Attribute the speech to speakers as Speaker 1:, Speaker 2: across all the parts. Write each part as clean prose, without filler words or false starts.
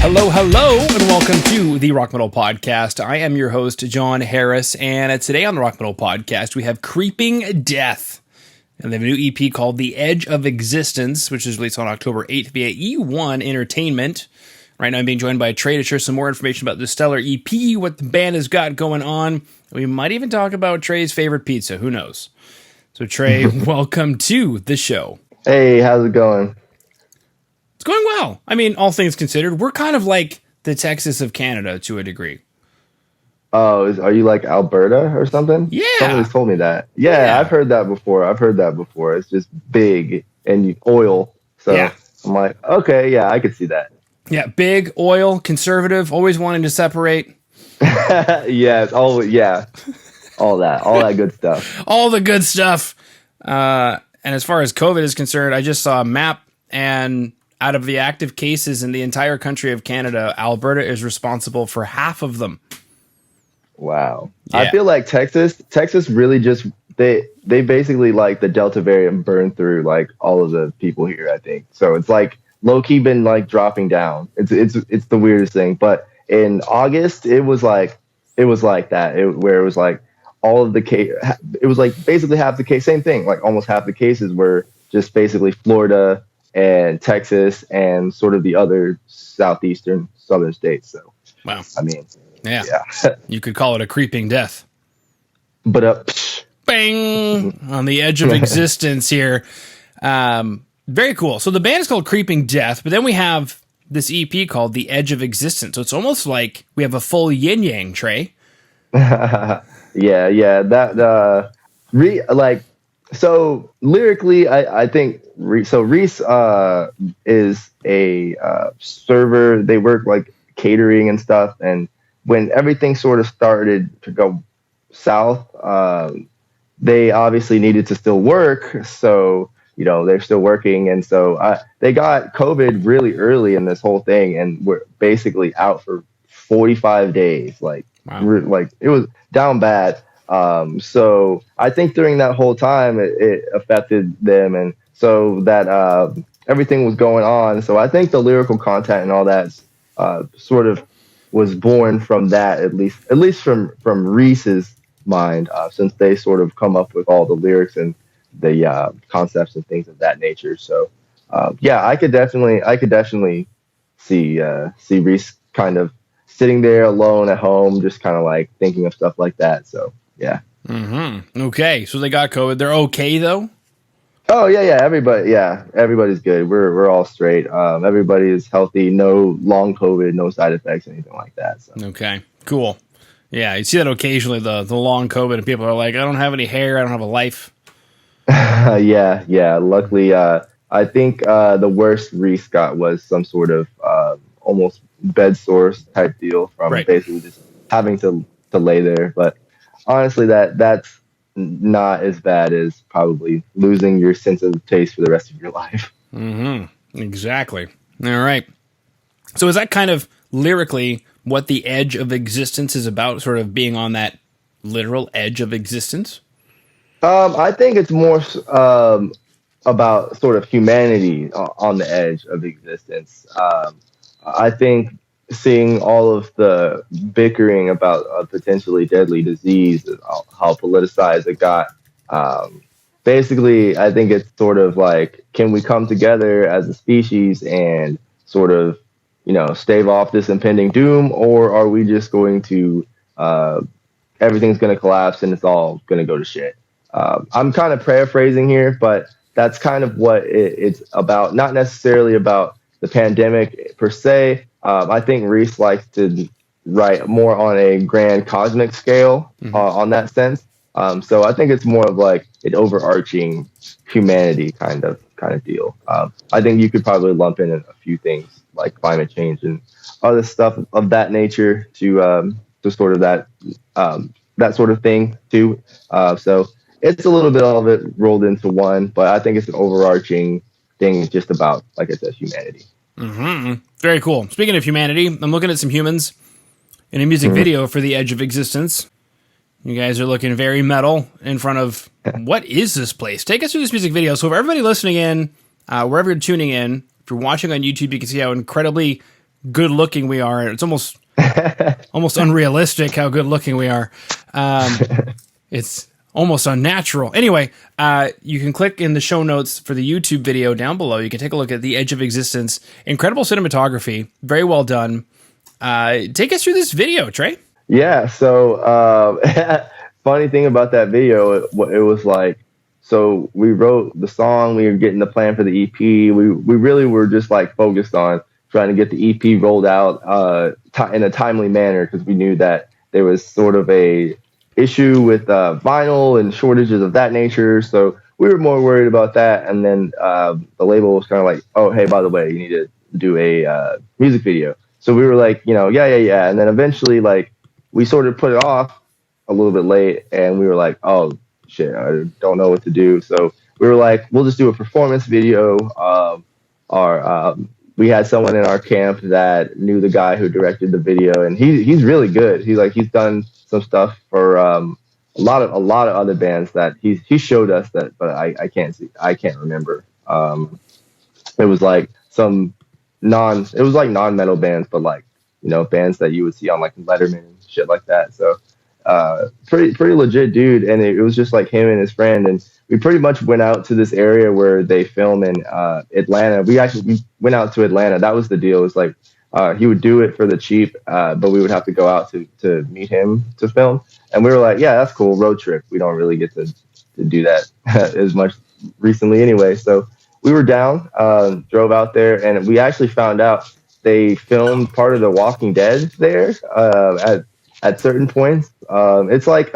Speaker 1: Hello, and welcome to the Rock Metal Podcast. I am your host, John Harris, and today on the Rock Metal Podcast, we have Creeping Death. And they have a new EP called The Edge of Existence, which is released on October 8th via E1 Entertainment. Right now I'm being joined by Trey to share some more information about the stellar EP, what the band has got going on. We might even talk about Trey's favorite pizza, who knows? So Trey, welcome to the show.
Speaker 2: Hey, how's it going?
Speaker 1: It's going well. I mean, all things considered, we're kind of like the Texas of Canada to a degree.
Speaker 2: Oh, are you like Alberta or something?
Speaker 1: Yeah.
Speaker 2: Somebody's told me that. Yeah, I've heard that before. It's just big and oil. So yeah. I'm like, okay, yeah, I could see that.
Speaker 1: Yeah, big, oil, conservative, always wanting to separate.
Speaker 2: Yes, all that good stuff.
Speaker 1: All the good stuff. And as far as COVID is concerned, I just saw a map, and out of the active cases in the entire country of Canada, Alberta is responsible for half of them.
Speaker 2: Wow.
Speaker 1: Yeah.
Speaker 2: I feel like Texas really just, they basically like the Delta variant burned through like all of the people here, I think. So it's like low-key been like dropping down. It's the weirdest thing. But in August, it was like that, where it was like all of the case, it was like basically half the case, same thing, like almost half the cases were just basically Florida and Texas and sort of the other southern states. So,
Speaker 1: wow.
Speaker 2: I mean,
Speaker 1: yeah. You could call it a creeping death.
Speaker 2: But
Speaker 1: bang on the edge of existence here. Very cool. So the band is called Creeping Death, but then we have this EP called The Edge of Existence. So it's almost like we have a full yin yang, Trey.
Speaker 2: yeah. That so lyrically, I think Reese is a server. They work like catering and stuff. And when everything sort of started to go south, they obviously needed to still work. So, they're still working. And so they got COVID really early in this whole thing and were basically out for 45 days. Like,
Speaker 1: wow.
Speaker 2: Like it was down bad. So I think during that whole time it affected them, and so that everything was going on. So I think the lyrical content and all that sort of was born from that, at least from Reese's mind, since they sort of come up with all the lyrics and the concepts and things of that nature. So I could definitely see Reese kind of sitting there alone at home, just kind of like thinking of stuff like that. So. Yeah.
Speaker 1: Mm-hmm. Okay. So they got COVID. They're okay though?
Speaker 2: Oh yeah. Everybody's good. We're all straight. Everybody is healthy. No long COVID, no side effects, anything like that. So.
Speaker 1: Okay. Cool. Yeah. You see that occasionally, the long COVID, and people are like, I don't have any hair. I don't have a life.
Speaker 2: Yeah. Luckily, I think the worst Reese got was some sort of almost bed sores type deal from basically just having to lay there. But honestly, that's not as bad as probably losing your sense of taste for the rest of your life.
Speaker 1: Mm-hmm. Exactly. All right. So is that kind of lyrically what the edge of existence is about, sort of being on that literal edge of existence?
Speaker 2: I think it's more about sort of humanity on the edge of existence. I think seeing all of the bickering about a potentially deadly disease, how politicized it got. Basically, I think it's sort of like, can we come together as a species and sort of, stave off this impending doom, or are we just going to, everything's going to collapse and it's all going to go to shit? I'm kind of paraphrasing here, but that's kind of what it's about. Not necessarily about the pandemic per se. I think Reese likes to write more on a grand cosmic scale, on that sense. So I think it's more of like an overarching humanity kind of deal. I think you could probably lump in a few things like climate change and other stuff of that nature to sort of that sort of thing too. So it's a little bit of it rolled into one, but I think it's an overarching thing just about, like I said, humanity.
Speaker 1: Mm-hmm. Very cool. Speaking of humanity, I'm looking at some humans in a music video for The Edge of Existence. You guys are looking very metal in front of, what is this place? Take us through this music video. So for everybody listening in, wherever you're tuning in, if you're watching on YouTube, you can see how incredibly good looking we are. It's almost unrealistic how good looking we are. It's almost unnatural. Anyway, you can click in the show notes for the YouTube video down below. You can take a look at The Edge of Existence. Incredible cinematography. Very well done. Take us through this video, Trey.
Speaker 2: Yeah. So, funny thing about that video, it was like, so we wrote the song, we were getting the plan for the EP. We really were just like focused on trying to get the EP rolled out in a timely manner, because we knew that there was sort of a issue with vinyl and shortages of that nature. So we were more worried about that. And then the label was kind of like, oh, hey, by the way, you need to do a music video. So we were like, yeah. And then eventually, like, we sort of put it off a little bit late, and we were like, oh, shit, I don't know what to do. So we were like, we'll just do a performance video. We had someone in our camp that knew the guy who directed the video, and he's really good. He's done some stuff for a lot of other bands that he showed us that, but I can't remember. It was like non-metal bands, but like, bands that you would see on like Letterman and shit like that. So pretty legit dude. And it was just like him and his friend, and we pretty much went out to this area where they film in Atlanta. We went out to Atlanta. That was the deal. It was like he would do it for the cheap, but we would have to go out to meet him to film. And we were like, yeah, that's cool. Road trip. We don't really get to do that as much recently anyway. So we were down, drove out there, and we actually found out they filmed part of The Walking Dead there at certain points. It's like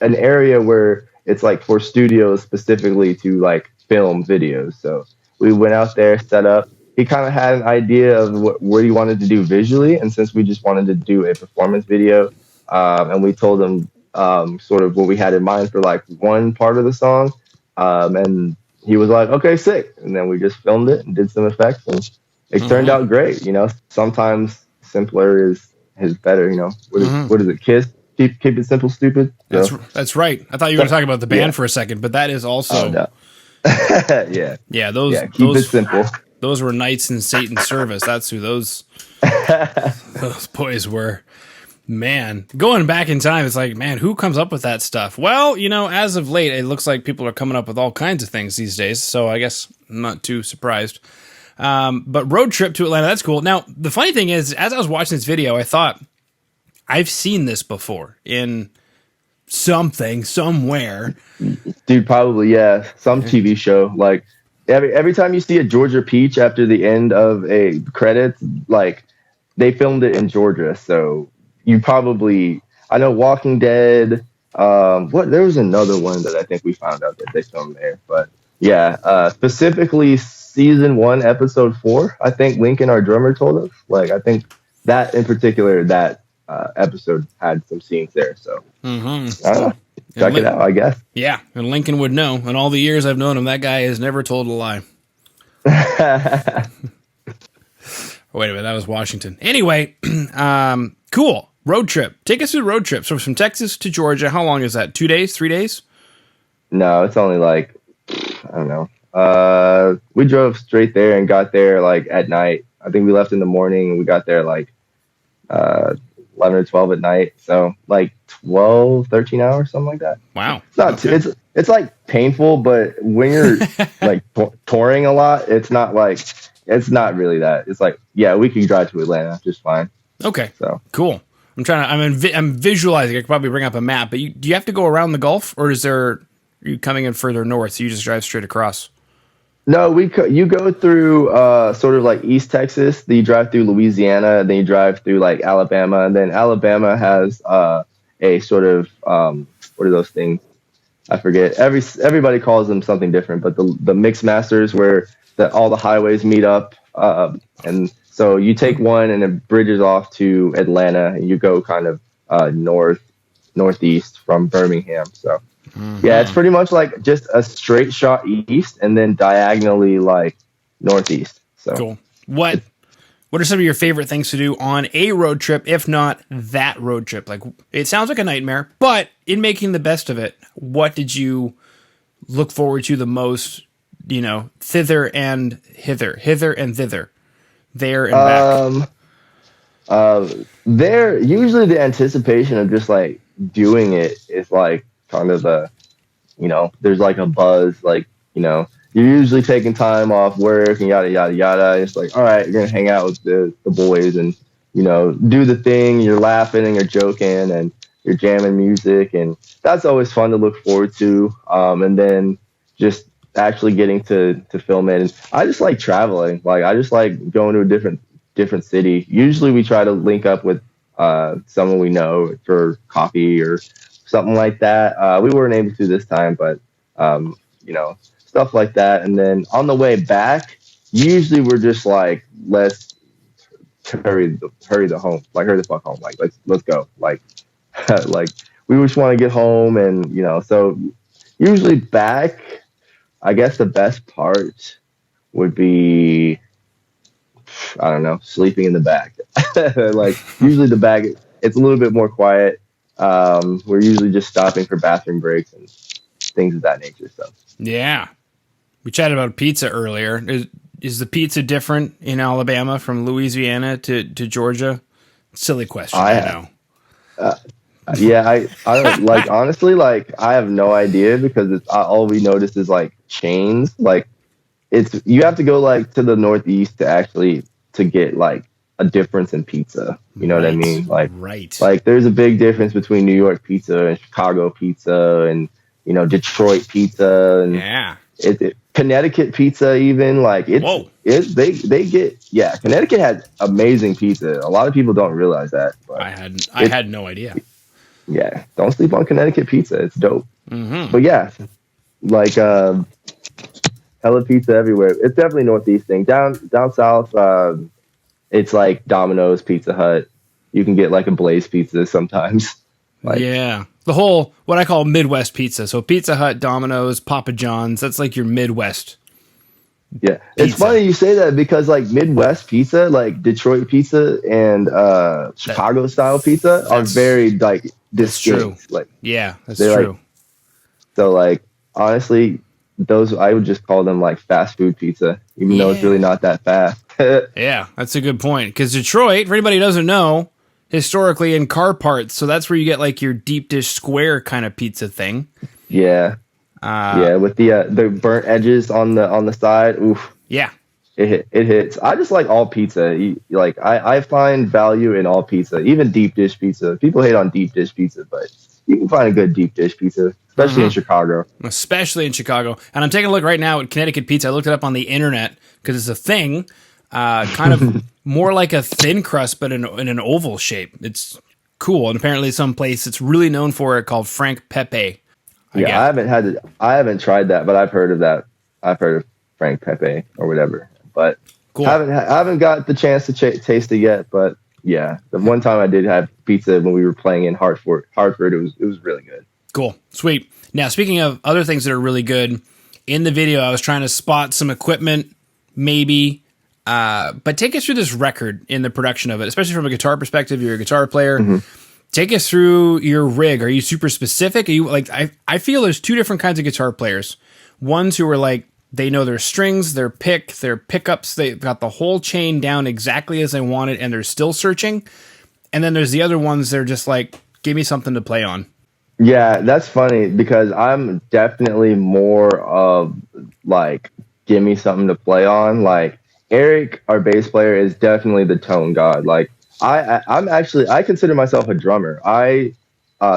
Speaker 2: an area where it's like for studios specifically to like film videos. So we went out there, set up. He kind of had an idea of what he wanted to do visually, and since we just wanted to do a performance video, and we told him sort of what we had in mind for like one part of the song, and he was like, okay, sick. And then we just filmed it and did some effects, and it turned out great. Sometimes simpler is better. What is it? KISS? Keep it simple, stupid. So.
Speaker 1: That's right. I thought you were going to talk about the band for a second, but that is also.
Speaker 2: Oh, no. Yeah. Keep it simple.
Speaker 1: Those were knights in Satan's service. That's who those boys were. Man, going back in time, it's like, man, who comes up with that stuff? Well, as of late, it looks like people are coming up with all kinds of things these days. So I guess I'm not too surprised. But road trip to Atlanta, that's cool. Now, the funny thing is, as I was watching this video, I thought, I've seen this before in something, somewhere.
Speaker 2: Dude, probably, yeah. Some TV show. Like, every time you see a Georgia peach after the end of a credits, like, they filmed it in Georgia. So you probably, I know Walking Dead. There was another one that I think we found out that they filmed there. But yeah, specifically season 1, episode 4, I think Lincoln, our drummer, told us. Like, I think that in particular, that episode had some scenes there. So I don't know. Check it out, I guess.
Speaker 1: Yeah, and Lincoln would know. In all the years I've known him, that guy has never told a lie. Wait a minute, that was Washington. Anyway, cool. Road trip. Take us through the road trip. So from Texas to Georgia, how long is that? 2 days? 3 days?
Speaker 2: No, it's only like, I don't know. We drove straight there and got there like at night. I think we left in the morning and we got there like 11 or 12 at night. So like 12, 13 hours, something like that.
Speaker 1: Wow.
Speaker 2: It's not it's like painful, but when you're like touring a lot, it's not really that. It's like, yeah, we can drive to Atlanta just fine.
Speaker 1: Okay.
Speaker 2: So
Speaker 1: cool. I'm visualizing. I could probably bring up a map, but do you have to go around the Gulf, or are you coming in further north, so you just drive straight across?
Speaker 2: No, you go through sort of like East Texas, then you drive through Louisiana, then you drive through like Alabama, and then Alabama has a sort of what are those things? I forget. Everybody calls them something different, but the mix masters where all the highways meet up, and so you take one and it bridges off to Atlanta, and you go kind of northeast from Birmingham. So. Yeah, it's pretty much like just a straight shot east and then diagonally like northeast. So
Speaker 1: cool. What are some of your favorite things to do on a road trip, if not that road trip? Like, it sounds like a nightmare, but in making the best of it, what did you look forward to the most? Thither and hither and thither, there and back.
Speaker 2: Uh, there usually the anticipation of just like doing it is like kind of a, there's like a buzz, like, you're usually taking time off work and yada yada yada. It's like, all right, you're gonna hang out with the boys and do the thing. You're laughing and you're joking and you're jamming music, and that's always fun to look forward to. And then just actually getting to film it. And I just like traveling. Like I just like going to a different city. Usually we try to link up with someone we know for coffee or something like that. We weren't able to this time, but stuff like that. And then on the way back, usually we're just like, let's hurry the home, like hurry the fuck home, like let's go, like like we just want to get home, and so usually back, I guess the best part would be, I don't know, sleeping in the back. Like usually the back, it's a little bit more quiet. We're usually just stopping for bathroom breaks and things of that nature. So
Speaker 1: Yeah. We chatted about pizza earlier. Is the pizza different in Alabama from Louisiana to Georgia? Silly question, I know.
Speaker 2: Yeah, I don't like, honestly, like I have no idea because it's all we notice is like chains. Like you have to go like to the Northeast to actually to get like a difference in pizza. You know what I mean? Like
Speaker 1: right.
Speaker 2: Like there's a big difference between New York pizza and Chicago pizza and Detroit pizza and
Speaker 1: yeah.
Speaker 2: Connecticut pizza, even like they get, yeah, Connecticut has amazing pizza. A lot of people don't realize that, but
Speaker 1: I had no idea.
Speaker 2: Yeah, don't sleep on Connecticut pizza. It's dope.
Speaker 1: Mm-hmm.
Speaker 2: But yeah, like hella pizza everywhere. It's definitely Northeast thing. Down south, it's like Domino's, Pizza Hut. You can get like a Blaze pizza sometimes. Like,
Speaker 1: yeah, the whole what I call Midwest pizza. So Pizza Hut, Domino's, Papa John's. That's like your Midwest.
Speaker 2: Yeah, it's funny you say that because like Midwest pizza, like Detroit pizza and Chicago style pizza are very like distinct.
Speaker 1: True.
Speaker 2: Like
Speaker 1: yeah, that's true.
Speaker 2: Like, so like honestly, those I would just call them like fast food pizza, even though it's really not that fast.
Speaker 1: Yeah, that's a good point. Because Detroit, for anybody who doesn't know, historically in car parts, so that's where you get like your deep dish square kind of pizza thing.
Speaker 2: Yeah. Yeah, with the burnt edges on the side. Oof.
Speaker 1: Yeah.
Speaker 2: It hits. I just like all pizza. Like I find value in all pizza, even deep dish pizza. People hate on deep dish pizza, but you can find a good deep dish pizza, especially in Chicago.
Speaker 1: Especially in Chicago. And I'm taking a look right now at Connecticut pizza. I looked it up on the internet because it's a thing, kind of more like a thin crust, but in an oval shape. It's cool. And apparently some place it's really known for it called Frank Pepe.
Speaker 2: Yeah, I haven't tried that, but I've heard of that. I've heard of Frank Pepe or whatever, but
Speaker 1: cool.
Speaker 2: I haven't got the chance to taste it yet. But yeah, the one time I did have pizza when we were playing in Hartford, it was really good.
Speaker 1: Cool, sweet. Now, speaking of other things that are really good, in the video I was trying to spot some equipment, maybe. But take us through this record in the production of it, especially from a guitar perspective. You're a guitar player. Mm-hmm. Take us through your rig. Are you super specific? Are you like, I feel there's two different kinds of guitar players. Ones who are like, they know their strings, their pick, their pickups. They've got the whole chain down exactly as they want it, and they're still searching. And then there's the other ones that are just like, give me something to play on.
Speaker 2: Yeah, that's funny because I'm definitely more of like, give me something to play on. Like Eric, our bass player, is definitely the tone god. Like, I consider myself a drummer. I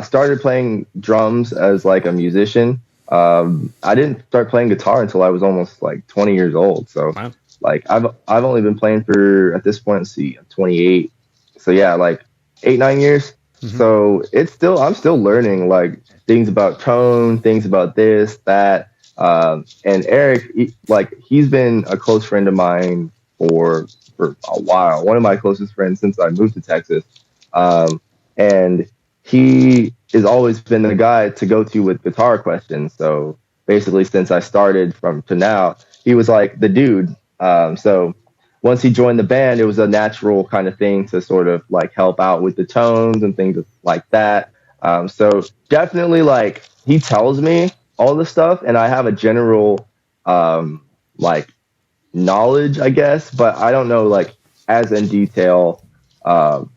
Speaker 2: started playing drums as like a musician. I didn't start playing guitar until I was almost like 20 years old. So wow. Like I've only been playing for, at this point, let's see, I'm 28. So yeah, like 8-9 years. Mm-hmm. So I'm still learning like things about tone, things about this, that. And Eric, he's been a close friend of mine for a while. One of my closest friends since I moved to Texas. And he has always been the guy to go to with guitar questions. So basically since I started to now, he was like the dude. So once he joined the band, it was a natural kind of thing to sort of like help out with the tones and things like that. So definitely like he tells me all the stuff and I have a general like knowledge, I guess, but I don't know like as in detail of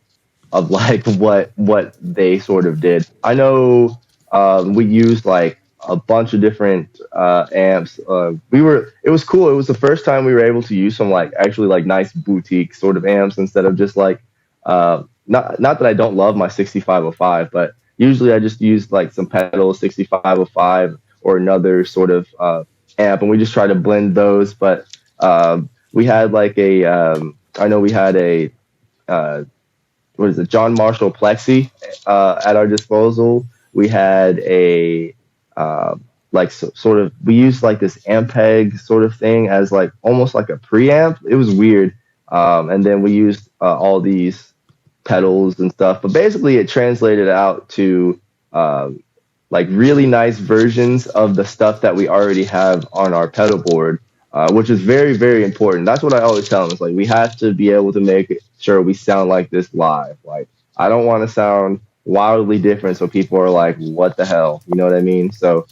Speaker 2: like what they sort of did. I know we used like a bunch of different amps. It was cool. It was the first time we were able to use some like actually like nice boutique sort of amps instead of just like not that I don't love my 6505, but usually I just use like some pedals 6505 or another sort of amp, and we just try to blend those. But we had like I know we had a what is it, John Marshall Plexi at our disposal. We had a sort of, we used like this Ampeg sort of thing as like almost like a preamp. It was weird. And then we used all these pedals and stuff, but basically it translated out to like really nice versions of the stuff that we already have on our pedal board, which is very, very important. That's what I always tell them. It's like, we have to be able to make sure we sound like this live. Like, I don't want to sound wildly different so people are like, what the hell? You know what I mean? So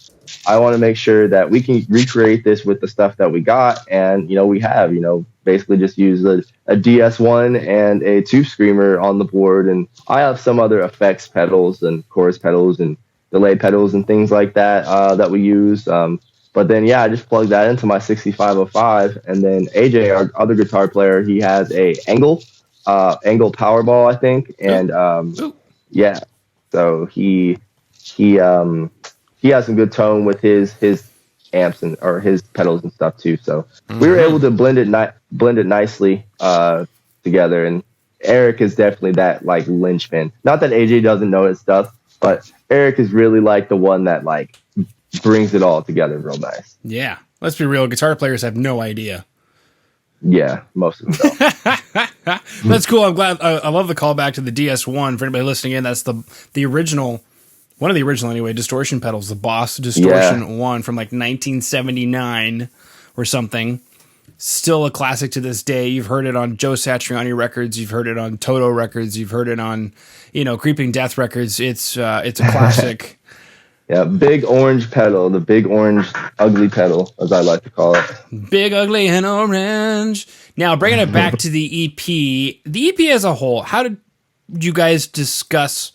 Speaker 2: I want to make sure that we can recreate this with the stuff that we got. And, we have, basically just use a DS1 and a Tube Screamer on the board. And I have some other effects pedals and chorus pedals and delay pedals and things like that that we use. But then, yeah, I just plugged that into my 6505. And then AJ, our other guitar player, he has a Angle Powerball, I think. And yeah, so he has some good tone with his amps or his pedals and stuff too. So we were able to blend it nicely together. And Eric is definitely that like linchpin. Not that AJ doesn't know his stuff, but Eric is really like the one that like brings it all together real nice.
Speaker 1: Yeah, let's be real. Guitar players have no idea.
Speaker 2: Yeah, most of them don't.
Speaker 1: That's cool. I'm glad. I love the callback to the DS1. For anybody listening in, that's the original, one of the original anyway, distortion pedals, the Boss Distortion 1 from like 1979 or something. Still a classic to this day. You've heard it on Joe Satriani records. You've heard it on Toto records. You've heard it on, Creeping Death records. It's a classic.
Speaker 2: Yeah, big orange pedal, the big orange ugly pedal, as I like to call it.
Speaker 1: Big, ugly, and orange. Now, bringing it back to the EP. The EP as a whole, how did you guys discuss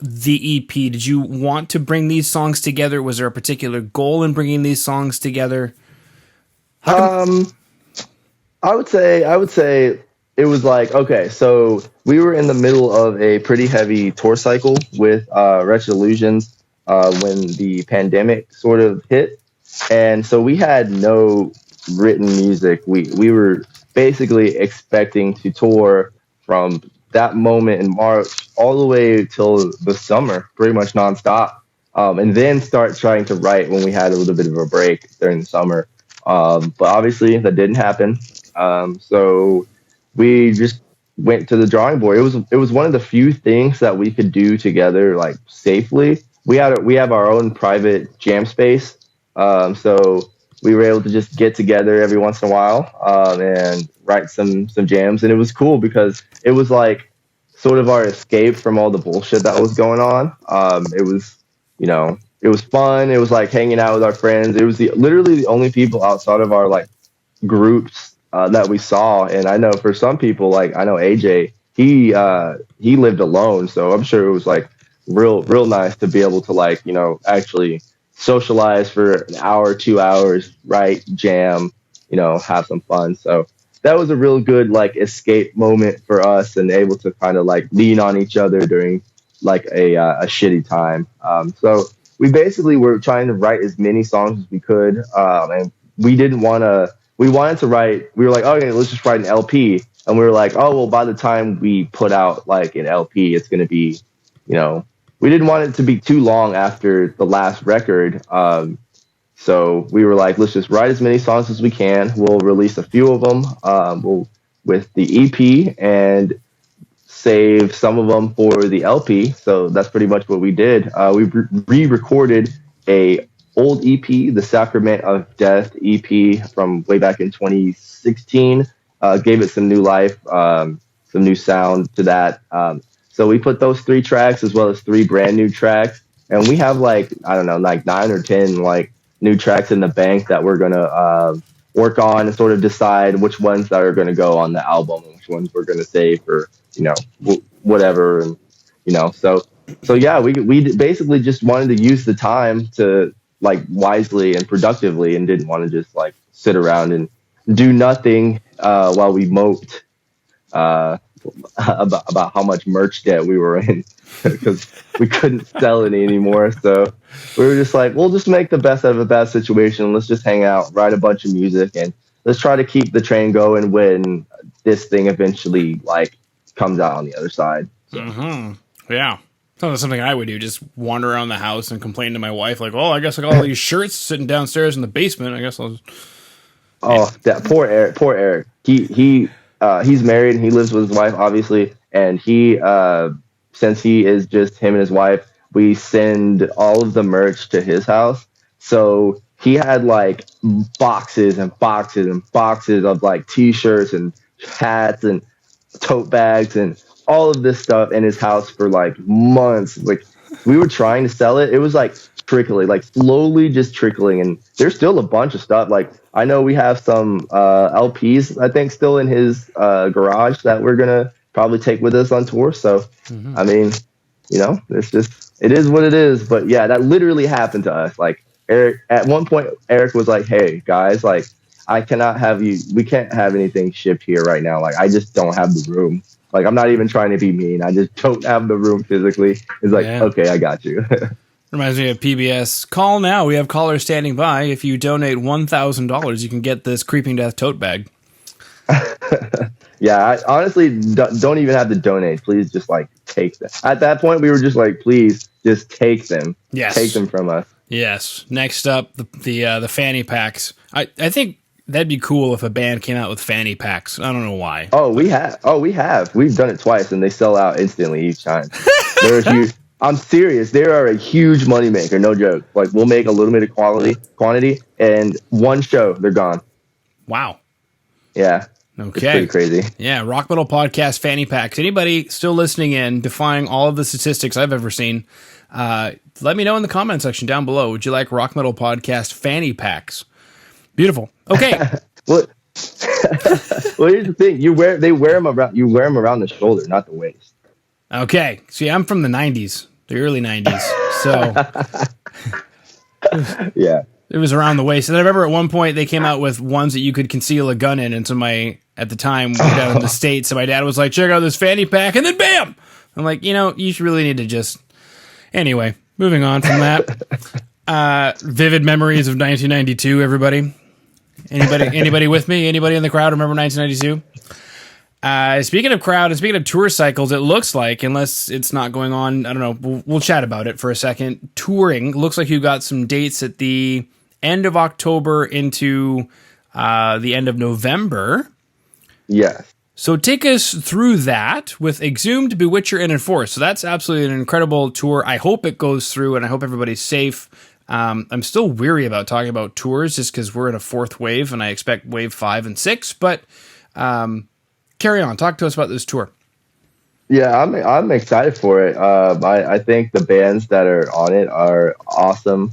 Speaker 1: the EP? Did you want to bring these songs together? Was there a particular goal in bringing these songs together?
Speaker 2: I would say it was like, okay, so we were in the middle of a pretty heavy tour cycle with Wretched Illusions when the pandemic sort of hit. And so we had no written music. We were basically expecting to tour from that moment in March all the way till the summer, pretty much nonstop. And then start trying to write when we had a little bit of a break during the summer. But obviously that didn't happen. So we just went to the drawing board. It was one of the few things that we could do together, like safely. We have our own private jam space. So we were able to just get together every once in a while and write some jams. And it was cool because it was like sort of our escape from all the bullshit that was going on. It was, it was fun. It was like hanging out with our friends. It was literally the only people outside of our like groups that we saw. And I know for some people, like I know AJ, he lived alone. So I'm sure it was like real nice to be able to like, actually socialize for an hour, 2 hours, write, jam, have some fun. So that was a real good like escape moment for us and able to kind of like lean on each other during like a shitty time. So we basically were trying to write as many songs as we could. And we wanted to write, we were like, okay, let's just write an LP. And we were like, oh, well, by the time we put out like an LP, it's going to be, we didn't want it to be too long after the last record. So we were like, let's just write as many songs as we can. We'll release a few of them with the EP and save some of them for the LP. So that's pretty much what we did. We re-recorded a old EP, the Sacrament of Death EP from way back in 2016. Gave it some new life, some new sound to that. So we put those 3 tracks as well as 3 brand new tracks. And we have like, I don't know, like 9 or 10 like new tracks in the bank that we're going to work on and sort of decide which ones that are going to go on the album and which ones we're going to save for whatever. And, so yeah, we basically just wanted to use the time to like wisely and productively, and didn't want to just like sit around and do nothing while we moped about how much merch debt we were in because we couldn't sell any anymore. So we were just like, we'll just make the best out of a bad situation. Let's just hang out, write a bunch of music, and let's try to keep the train going when this thing eventually like comes out on the other side. So.
Speaker 1: Yeah. Sounds like something I would do. Just wander around the house and complain to my wife, like, "Oh, I guess I got all these shirts sitting downstairs in the basement. I guess I'll." Just...
Speaker 2: Oh, that poor Eric. Poor Eric. He's married and he lives with his wife, obviously. And he, since he is just him and his wife, we send all of the merch to his house. So he had like boxes and boxes and boxes of like T-shirts and hats and tote bags and all of this stuff in his house for like months. Like we were trying to sell it. It was like trickling, like slowly just trickling. And there's still a bunch of stuff. Like I know we have some LPs, I think, still in his garage that we're going to probably take with us on tour. So, I mean, it's just, it is what it is. But yeah, that literally happened to us. Like Eric, at one point, Eric was like, "Hey guys, like we can't have anything shipped here right now. Like I just don't have the room. Like, I'm not even trying to be mean. I just don't have the room physically." It's like, Okay, I got you.
Speaker 1: Reminds me of PBS. Call now. We have callers standing by. If you donate $1,000, you can get this Creeping Death tote bag.
Speaker 2: Yeah, I honestly don't even have to donate. Please just, like, take them. At that point, we were just like, please, just take them.
Speaker 1: Yes.
Speaker 2: Take them from us.
Speaker 1: Yes. Next up, the fanny packs. I think that'd be cool if a band came out with fanny packs. I don't know why.
Speaker 2: We have. We've done it twice, and they sell out instantly each time. They're huge. I'm serious. They are a huge moneymaker, no joke. Like, we'll make a little bit of quantity, and one show, they're gone.
Speaker 1: Wow.
Speaker 2: Yeah.
Speaker 1: Okay.
Speaker 2: It's pretty crazy.
Speaker 1: Yeah, Rock Metal Podcast fanny packs. Anybody still listening in, defying all of the statistics I've ever seen, let me know in the comment section down below. Would you like Rock Metal Podcast fanny packs? Beautiful. Okay.
Speaker 2: Well, here's the thing. You wear them around the shoulder, not the waist.
Speaker 1: Okay. See, I'm from the 90s, the early 90s. So
Speaker 2: yeah.
Speaker 1: It was around the waist. And I remember at one point they came out with ones that you could conceal a gun in. And so at the time, we were down in the States, so my dad was like, "Check out this fanny pack," and then bam! I'm like, you really need to just... Anyway, moving on from that. Vivid memories of 1992, everybody. Anybody with me? Anybody in the crowd remember 1992? Speaking of crowd and speaking of tour cycles, it looks like, unless it's not going on, I don't know, we'll chat about it for a second. Touring, looks like you got some dates at the end of October into the end of November.
Speaker 2: Yeah.
Speaker 1: So take us through that with Exhumed, Bewitcher, and Enforce. So that's absolutely an incredible tour. I hope it goes through, and I hope everybody's safe. I'm still weary about talking about tours just because we're in a fourth wave, and I expect wave 5 and 6, but... carry on. Talk to us about this tour.
Speaker 2: Yeah, I'm excited for it. I think the bands that are on it are awesome.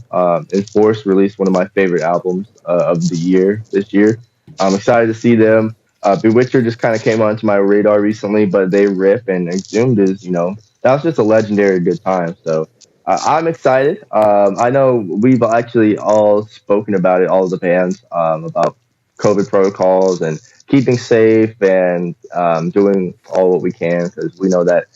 Speaker 2: Enforce released one of my favorite albums of the year this year. I'm excited to see them. Bewitcher just kind of came onto my radar recently, but they rip, and Exhumed is, that was just a legendary good time. So I'm excited. I know we've actually all spoken about it, all of the bands, about COVID protocols and keeping safe and doing all what we can, because we know that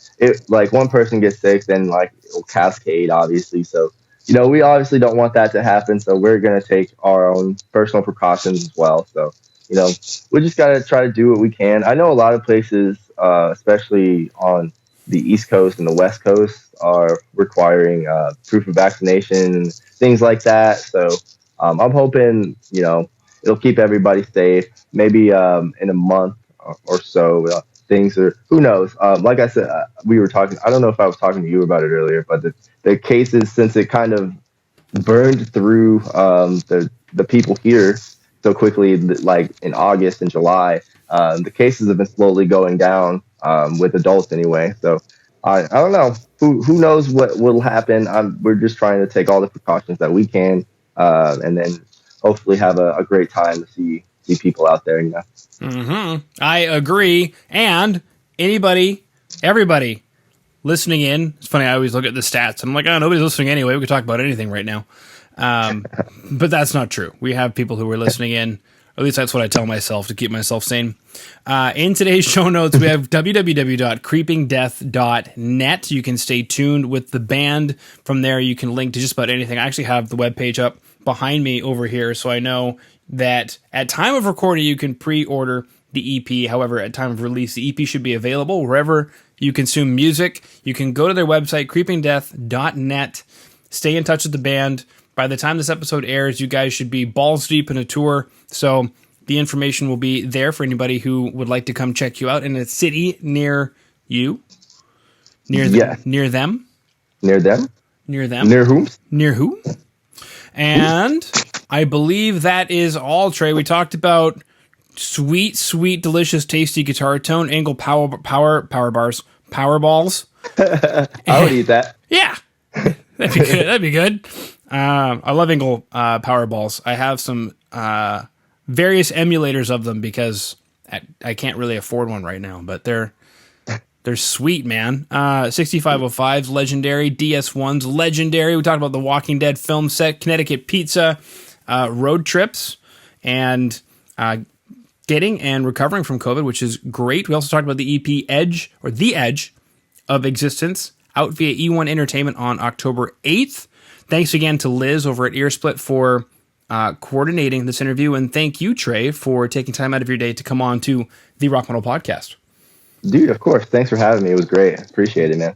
Speaker 2: like one person gets sick, then like it'll cascade, obviously. So we obviously don't want that to happen. So we're gonna take our own personal precautions as well. So we just gotta try to do what we can. I know a lot of places, especially on the East Coast and the West Coast, are requiring proof of vaccination and things like that. So I'm hoping it'll keep everybody safe. Maybe in a month or so, things are, who knows? Like I said, we were talking, I don't know if I was talking to you about it earlier, but the cases, since it kind of burned through the people here so quickly, like in August and July, the cases have been slowly going down with adults anyway. So I don't know. Who knows what will happen? We're just trying to take all the precautions that we can, and then hopefully have a great time to see people out there.
Speaker 1: Mm-hmm. I agree. And anybody everybody listening in. It's funny, I always look at the stats. I'm like, oh, nobody's listening anyway. We could talk about anything right now. But that's not true. We have people who are listening in. At least that's what I tell myself to keep myself sane. In today's show notes, we have www.creepingdeath.net. You can stay tuned with the band. From there, you can link to just about anything. I actually have the webpage up behind me over here, so I know that at time of recording, you can pre-order the EP. However, at time of release, the EP should be available wherever you consume music. You can go to their website, creepingdeath.net. Stay in touch with the band. By the time this episode airs, you guys should be balls deep in a tour. So the information will be there for anybody who would like to come check you out in a city near you. Near them.
Speaker 2: Near them?
Speaker 1: Near them.
Speaker 2: Near whom?
Speaker 1: Near who? And I believe that is all, Trey. We talked about sweet, sweet, delicious, tasty guitar tone, Angle power bars, power balls.
Speaker 2: I would eat that.
Speaker 1: Yeah, that'd be good. That'd be good. I love Angle power balls. I have some various emulators of them because I can't really afford one right now, but they're sweet, man. 6505's legendary, DS1's legendary. We talked about the Walking Dead film set, Connecticut pizza, road trips, and getting and recovering from COVID, which is great. We also talked about the EP Edge, or The Edge of Existence, out via E1 Entertainment on October 8th. Thanks again to Liz over at Earsplit for coordinating this interview, and thank you, Trey, for taking time out of your day to come on to the Rock Metal Podcast.
Speaker 2: Dude, of course. Thanks for having me. It was great. Appreciate it, man.